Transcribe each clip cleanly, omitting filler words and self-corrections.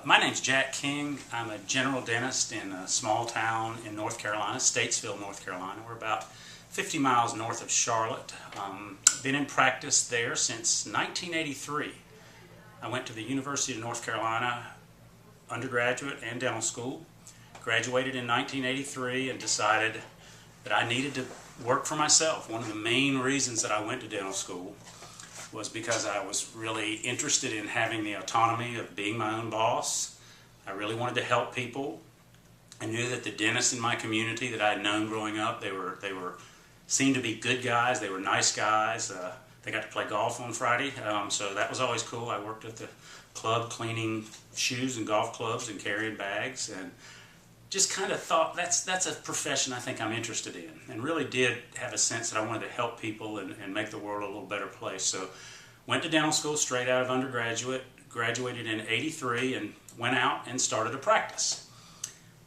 My name's Jack King. I'm a general dentist in a small town in North Carolina, Statesville, North Carolina. We're about 50 miles north of Charlotte. Been in practice there since 1983. I went to the University of North Carolina undergraduate and dental school. Graduated in 1983 and decided that I needed to work for myself. One of the main reasons that I went to dental school was because I was really interested in having the autonomy of being my own boss. I really wanted to help people. I knew that the dentists in my community that I had known growing up, they seemed to be good guys. They were nice guys. They got to play golf on Friday, so that was always cool. I worked at the club cleaning shoes and golf clubs and carrying bags, and just kind of thought that's a profession I think I'm interested in, and really did have a sense that I wanted to help people and make the world a little better place. So went to dental school straight out of undergraduate, graduated in '83, and went out and started a practice.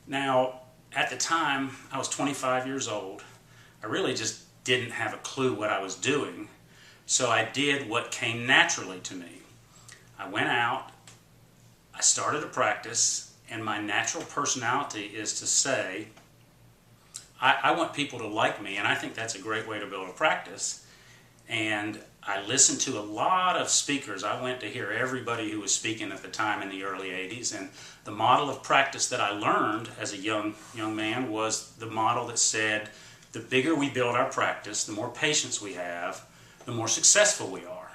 Now, at the time, I was 25 years old. I really just didn't have a clue what I was doing, so I did what came naturally to me. I went out, I started a practice, and my natural personality is to say, I want people to like me, and I think that's a great way to build a practice. And I listened to a lot of speakers. I went to hear everybody who was speaking at the time in the early 80s, and the model of practice that I learned as a young man was the model that said, the bigger we build our practice, the more patients we have, the more successful we are.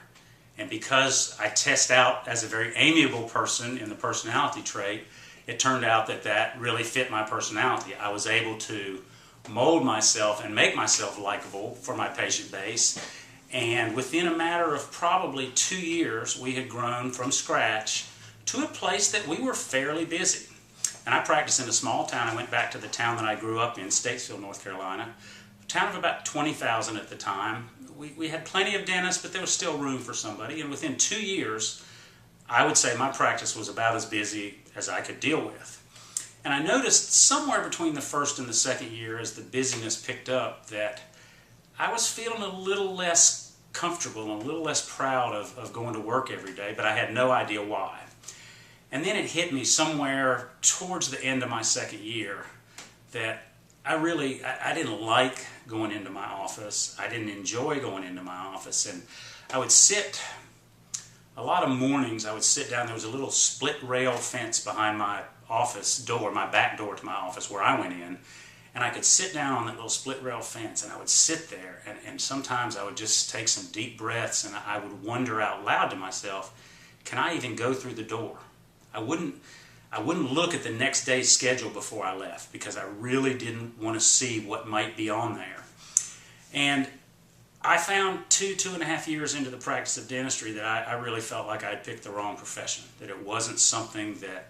And because I test out as a very amiable person in the personality trait, it turned out that that really fit my personality. I was able to mold myself and make myself likable for my patient base. And within a matter of probably 2 years, we had grown from scratch to a place that we were fairly busy. And I practiced in a small town. I went back to the town that I grew up in, Statesville, North Carolina. A town of about 20,000 at the time. We had plenty of dentists, but there was still room for somebody. And within 2 years, I would say my practice was about as busy as I could deal with. And I noticed somewhere between the first and the second year, as the busyness picked up, that I was feeling a little less comfortable and a little less proud of going to work every day, but I had no idea why. And then it hit me somewhere towards the end of my second year that I didn't like going into my office. I didn't enjoy going into my office. And I would sit, a lot of mornings I would sit down. There was a little split rail fence behind my office door, my back door to my office where I went in. And I could sit down on that little split rail fence, and I would sit there, and sometimes I would just take some deep breaths, and I would wonder out loud to myself, can I even go through the door? I wouldn't look at the next day's schedule before I left, because I really didn't want to see what might be on there. And I found 2.5 years into the practice of dentistry that I really felt like I had picked the wrong profession, that it wasn't something that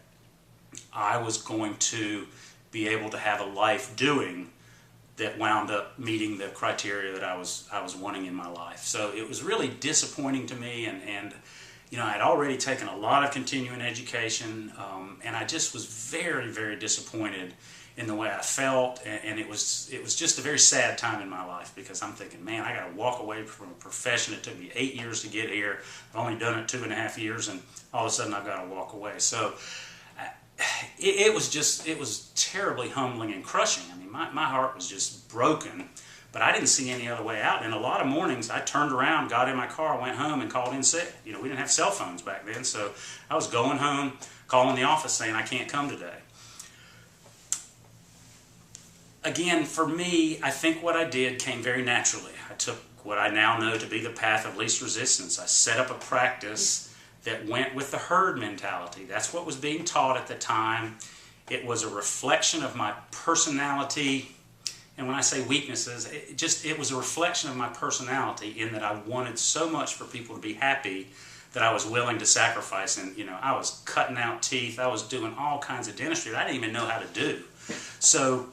I was going to be able to have a life doing that wound up meeting the criteria that I was wanting in my life. So it was really disappointing to me, and you know, I'd already taken a lot of continuing education, and I just was very, very disappointed in the way I felt, and it was just a very sad time in my life, because I'm thinking, man, I got to walk away from a profession. It took me 8 years to get here. I've only done it 2.5 years, and all of a sudden I've got to walk away. So it was terribly humbling and crushing. I mean, my heart was just broken, but I didn't see any other way out. And a lot of mornings I turned around, got in my car, went home, and called in sick. You know, we didn't have cell phones back then, so I was going home, calling the office saying I can't come today. Again, for me, I think what I did came very naturally. I took what I now know to be the path of least resistance. I set up a practice that went with the herd mentality. That's what was being taught at the time. It was a reflection of my personality, and when I say weaknesses, it was a reflection of my personality, in that I wanted so much for people to be happy that I was willing to sacrifice. And you know, I was cutting out teeth, I was doing all kinds of dentistry that I didn't even know how to do. So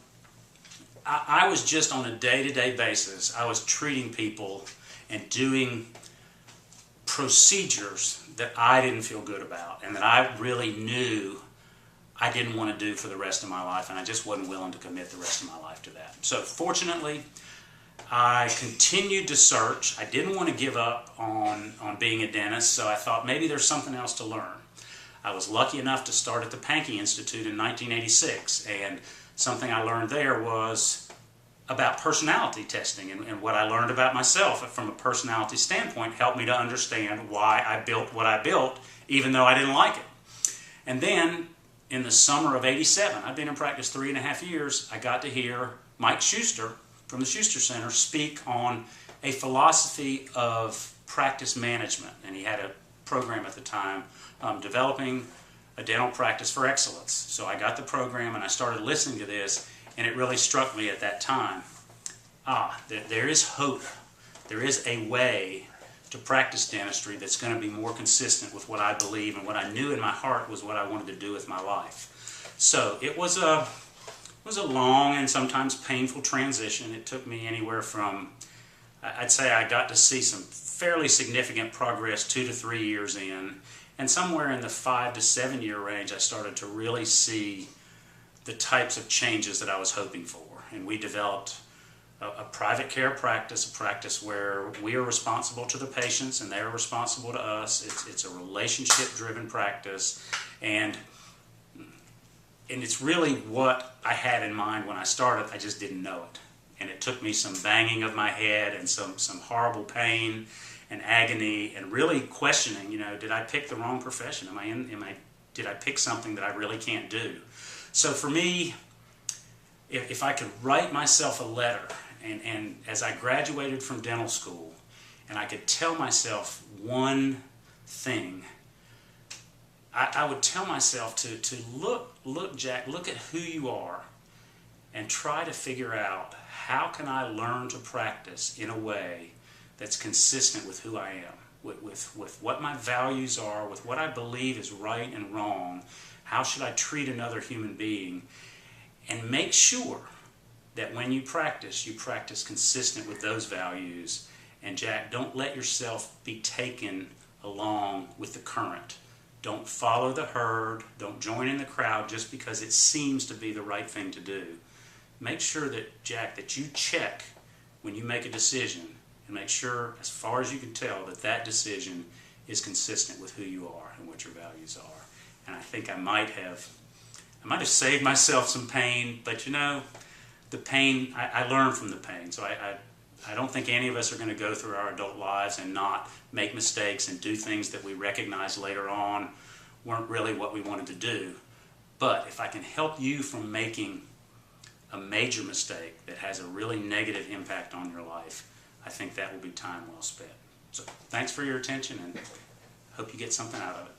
I was just on a day-to-day basis, I was treating people and doing procedures that I didn't feel good about, and that I really knew I didn't want to do for the rest of my life, and I just wasn't willing to commit the rest of my life to that. So fortunately, I continued to search. I didn't want to give up on being a dentist, so I thought maybe there's something else to learn. I was lucky enough to start at the Pankey Institute in 1986, and something I learned there was about personality testing, and what I learned about myself from a personality standpoint helped me to understand why I built what I built, even though I didn't like it. And then in the summer of '87, I've been in practice 3.5 years, I got to hear Mike Schuster from the Schuster Center speak on a philosophy of practice management, and he had a program at the time developing a dental practice for excellence. So I got the program and I started listening to this, and it really struck me at that time. There is hope. There is a way to practice dentistry that's going to be more consistent with what I believe and what I knew in my heart was what I wanted to do with my life. So it was a long and sometimes painful transition. It took me anywhere from, I'd say I got to see some fairly significant progress 2 to 3 years in, and somewhere in the 5 to 7 year range I started to really see the types of changes that I was hoping for. And we developed a private care practice, a practice where we are responsible to the patients and they are responsible to us. It's a relationship-driven practice, and it's really what I had in mind when I started. I just didn't know it. And it took me some banging of my head and some horrible pain and agony and really questioning, did I pick the wrong profession? Did I pick something that I really can't do? So for me, if I could write myself a letter, and as I graduated from dental school, and I could tell myself one thing, I would tell myself to look, Jack, look at who you are and try to figure out how can I learn to practice in a way that's consistent with who I am, with what my values are, with what I believe is right and wrong. How should I treat another human being? And make sure that when you practice consistent with those values. And Jack, don't let yourself be taken along with the current. Don't follow the herd. Don't join in the crowd just because it seems to be the right thing to do. Make sure that, Jack, that you check when you make a decision, and make sure, as far as you can tell, that decision is consistent with who you are and what your values are. And I think I might have saved myself some pain, but the pain, I learned from the pain. So I don't think any of us are going to go through our adult lives and not make mistakes and do things that we recognize later on weren't really what we wanted to do. But if I can help you from making a major mistake that has a really negative impact on your life, I think that will be time well spent. So thanks for your attention, and hope you get something out of it.